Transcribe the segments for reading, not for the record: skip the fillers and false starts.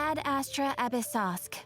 Ad Astra Abyssosk.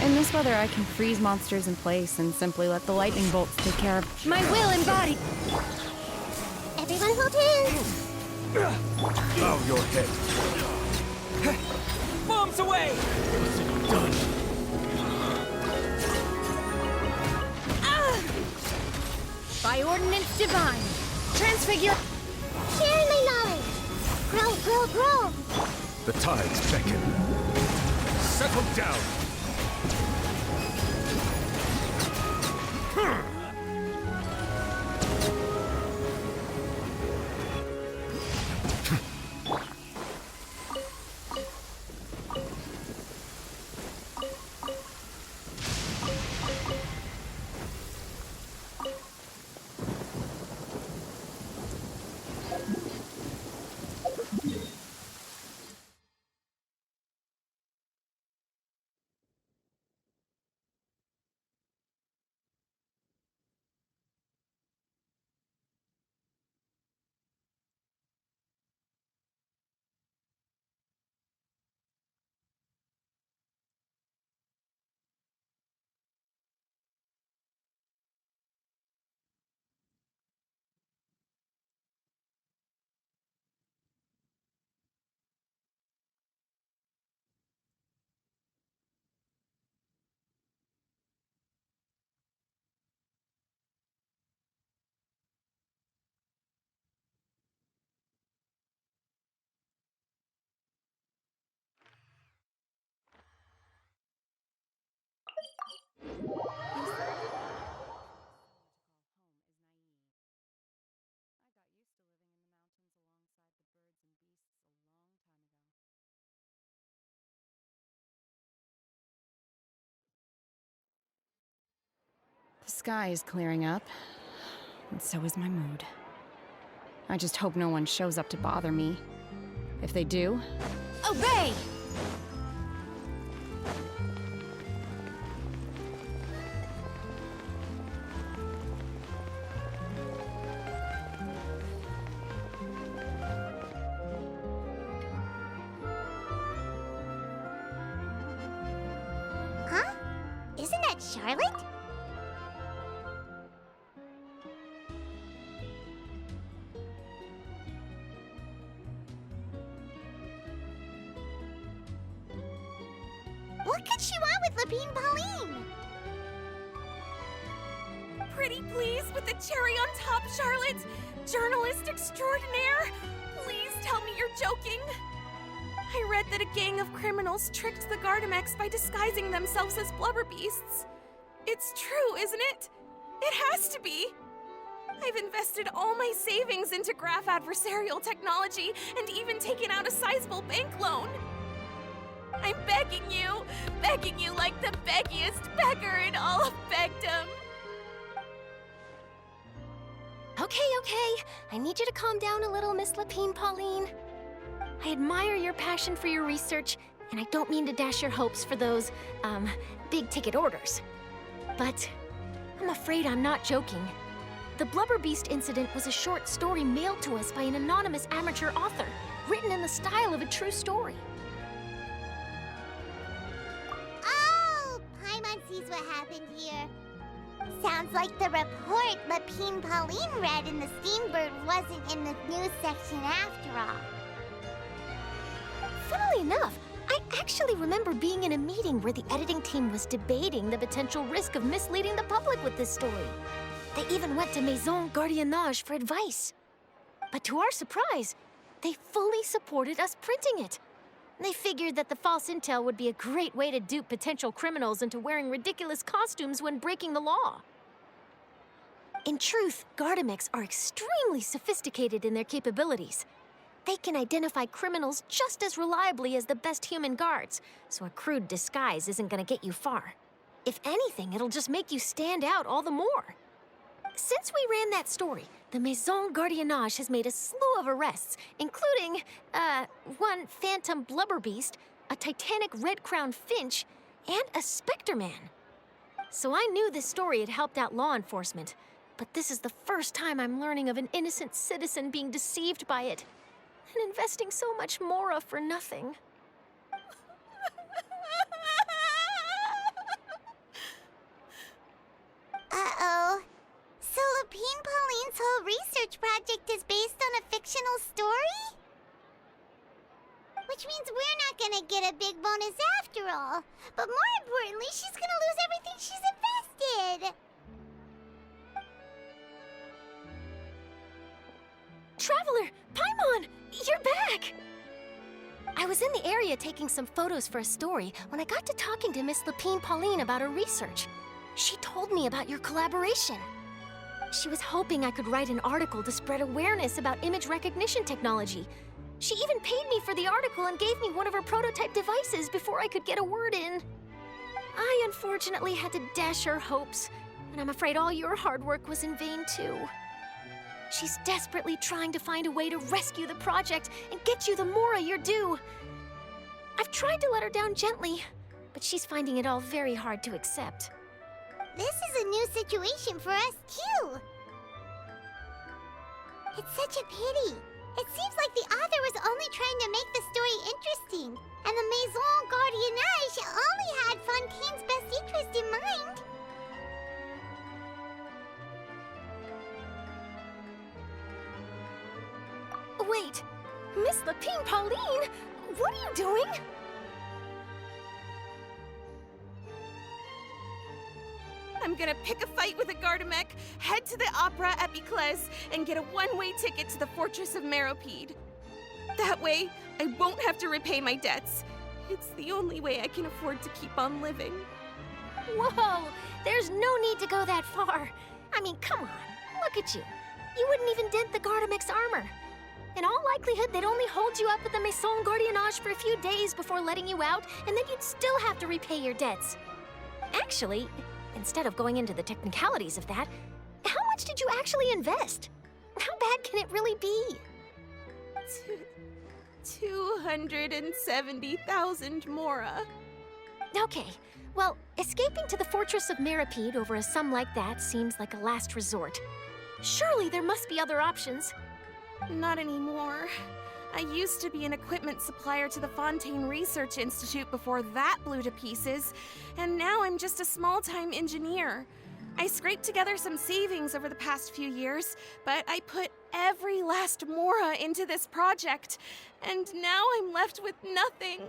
In this weather, I can freeze monsters in place and simply let the lightning bolts take care of my will embodied. Everyone hold hands! Bow your head. Bombs away! Done. By ordinance divine, transfigure. Sharing my knowledge! Grow, grow, grow! The tides beckon. Settle down. sky is clearing up, and so is my mood. I just hope no one shows up to bother me. If they do, obey! Huh? Isn't that Charlotte? What could she want with Lapine Pauline? Pretty please with the cherry on top, Charlotte! Journalist extraordinaire! Please tell me you're joking! I read that a gang of criminals tricked the Gardamex by disguising themselves as blubber beasts. It's true, isn't it? It has to be! I've invested all my savings into graph adversarial technology and even taken out a sizable bank loan. I'm begging you like the beggiest beggar in all of begdom. Okay. I need you to calm down a little, Miss Lapine Pauline. I admire your passion for your research, and I don't mean to dash your hopes for those, big-ticket orders. But I'm afraid I'm not joking. The Blubber Beast incident was a short story mailed to us by an anonymous amateur author, written in the style of a true story. Oh, Paimon sees what happened here. Sounds like the report Lapine Pauline read in the Steambird wasn't in the news section after all. Funnily enough, I actually remember being in a meeting where the editing team was debating the potential risk of misleading the public with this story. They even went to Maison Gardiennage for advice. But to our surprise, they fully supported us printing it. They figured that the false intel would be a great way to dupe potential criminals into wearing ridiculous costumes when breaking the law. In truth, Gardamex are extremely sophisticated in their capabilities. They can identify criminals just as reliably as the best human guards, so a crude disguise isn't gonna get you far. If anything, it'll just make you stand out all the more. Since we ran that story, the Maison Gardiennage has made a slew of arrests, including, one phantom blubber beast, a titanic red-crowned finch, and a specter man. So I knew this story had helped out law enforcement, but this is the first time I'm learning of an innocent citizen being deceived by it, and investing so much mora for nothing. Uh-oh. So Lapine Pauline's whole research project is based on a fictional story? Which means we're not gonna get a big bonus after all. But more importantly, she's gonna lose everything she's invested. Traveler! Paimon! You're back! I was in the area taking some photos for a story when I got to talking to Miss Lapine Pauline about her research. She told me about your collaboration. She was hoping I could write an article to spread awareness about image recognition technology. She even paid me for the article and gave me one of her prototype devices before I could get a word in. I unfortunately had to dash her hopes, and I'm afraid all your hard work was in vain too. She's desperately trying to find a way to rescue the project and get you the mora you're due. I've tried to let her down gently, but she's finding it all very hard to accept. This is a new situation for us, too. It's such a pity. It seems like the author was only trying to make the story interesting, and the Maison Gardiennage only had Fontaine's best interest in mind. Wait, Miss Lapine Pauline, what are you doing? I'm gonna pick a fight with a Gardamek, head to the Opera at Biclès, and get a one-way ticket to the Fortress of Meropide. That way, I won't have to repay my debts. It's the only way I can afford to keep on living. Whoa, there's no need to go that far. I mean, come on, look at you. You wouldn't even dent the Gardamex armor. In all likelihood, they'd only hold you up at the Maison Gardiennage for a few days before letting you out, and then you'd still have to repay your debts. Actually, instead of going into the technicalities of that, how much did you actually invest? How bad can it really be? 270,000 Mora. Okay, well, escaping to the Fortress of Meripede over a sum like that seems like a last resort. Surely there must be other options. Not anymore. I used to be an equipment supplier to the Fontaine Research Institute before that blew to pieces, and now I'm just a small-time engineer. I scraped together some savings over the past few years, but I put every last Mora into this project, and now I'm left with nothing.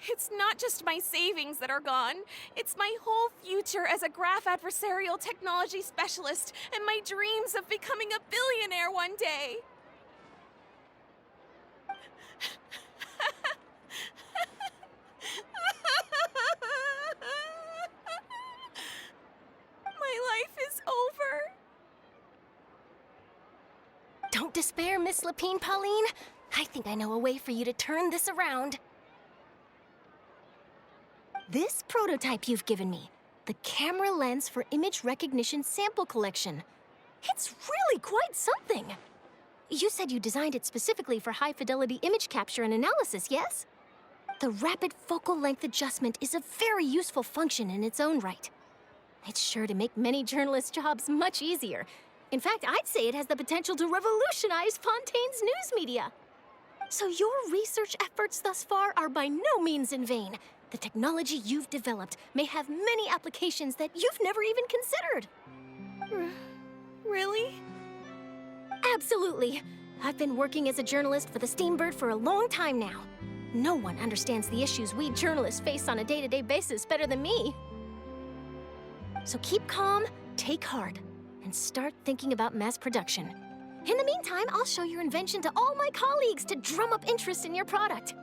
It's not just my savings that are gone. It's my whole future as a graph adversarial technology specialist and my dreams of becoming a billionaire one day. My life is over. Don't despair, Miss Lapine Pauline. I think I know a way for you to turn this around. This prototype you've given me, the camera lens for image recognition sample collection. It's really quite something. You said you designed it specifically for high-fidelity image capture and analysis, yes? The rapid focal length adjustment is a very useful function in its own right. It's sure to make many journalists' jobs much easier. In fact, I'd say it has the potential to revolutionize Fontaine's news media. So your research efforts thus far are by no means in vain. The technology you've developed may have many applications that you've never even considered. Really? Absolutely. I've been working as a journalist for the Steambird for a long time now. No one understands the issues we journalists face on a day-to-day basis better than me. So keep calm, take heart, and start thinking about mass production. In the meantime, I'll show your invention to all my colleagues to drum up interest in your product.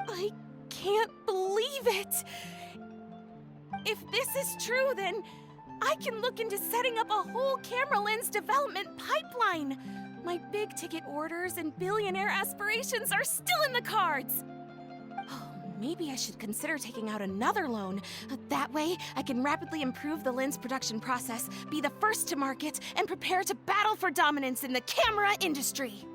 I can't believe it! If this is true, then I can look into setting up a whole camera lens development pipeline. My big-ticket orders and billionaire aspirations are still in the cards. Oh, maybe I should consider taking out another loan. That way, I can rapidly improve the lens production process, be the first to market, and prepare to battle for dominance in the camera industry.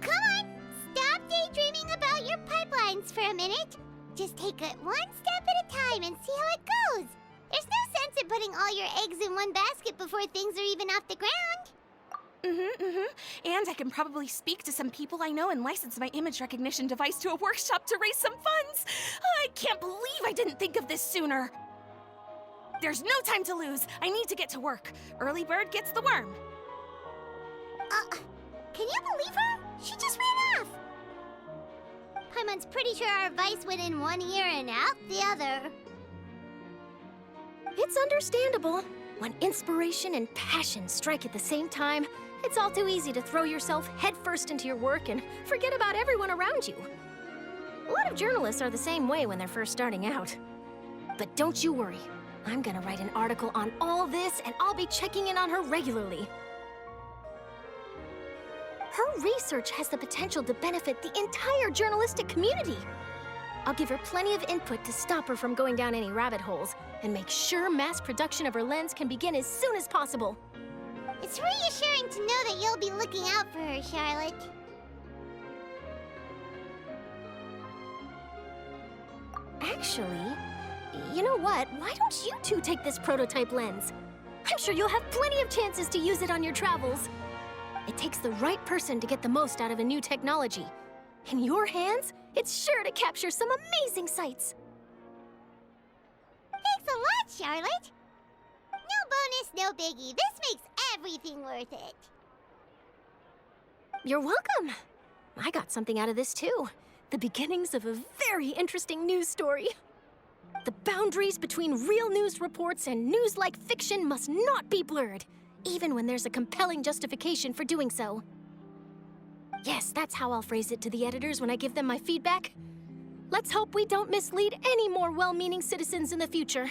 Come on, stop daydreaming about your pipelines for a minute. Just take it one step at a time and see how it goes. There's no sense in putting all your eggs in one basket before things are even off the ground. And I can probably speak to some people I know and license my image recognition device to a workshop to raise some funds. I can't believe I didn't think of this sooner. There's no time to lose. I need to get to work. Early bird gets the worm. Can you believe her? She just ran off. Paimon's pretty sure our advice went in one ear and out the other. It's understandable. When inspiration and passion strike at the same time, it's all too easy to throw yourself headfirst into your work and forget about everyone around you. A lot of journalists are the same way when they're first starting out. But don't you worry. I'm gonna write an article on all this, and I'll be checking in on her regularly. Her research has the potential to benefit the entire journalistic community. I'll give her plenty of input to stop her from going down any rabbit holes and make sure mass production of her lens can begin as soon as possible. It's reassuring to know that you'll be looking out for her, Charlotte. Actually, you know what? Why don't you two take this prototype lens? I'm sure you'll have plenty of chances to use it on your travels. It takes the right person to get the most out of a new technology. In your hands, it's sure to capture some amazing sights. Thanks a lot, Charlotte. No bonus, no biggie. This makes everything worth it. You're welcome. I got something out of this too. The beginnings of a very interesting news story. The boundaries between real news reports and news-like fiction must not be blurred, even when there's a compelling justification for doing so. Yes, that's how I'll phrase it to the editors when I give them my feedback. Let's hope we don't mislead any more well-meaning citizens in the future.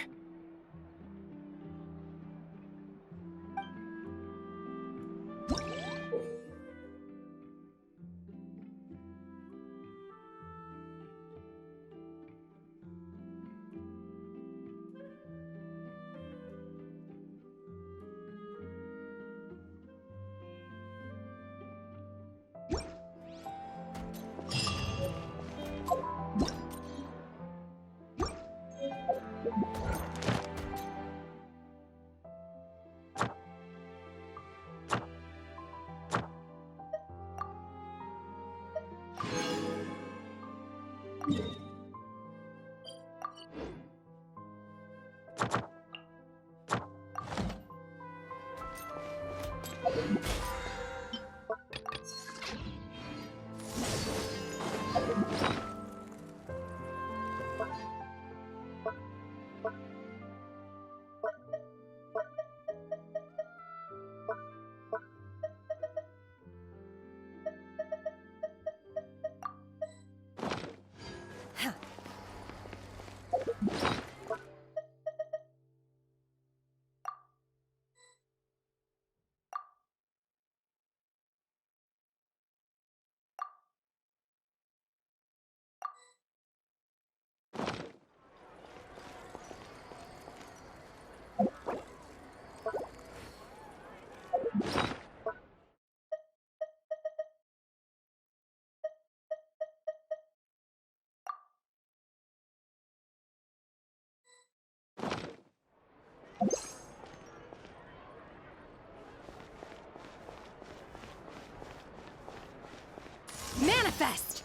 Manifest!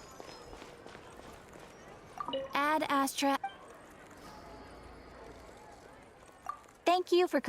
Ad Astra. Thank you for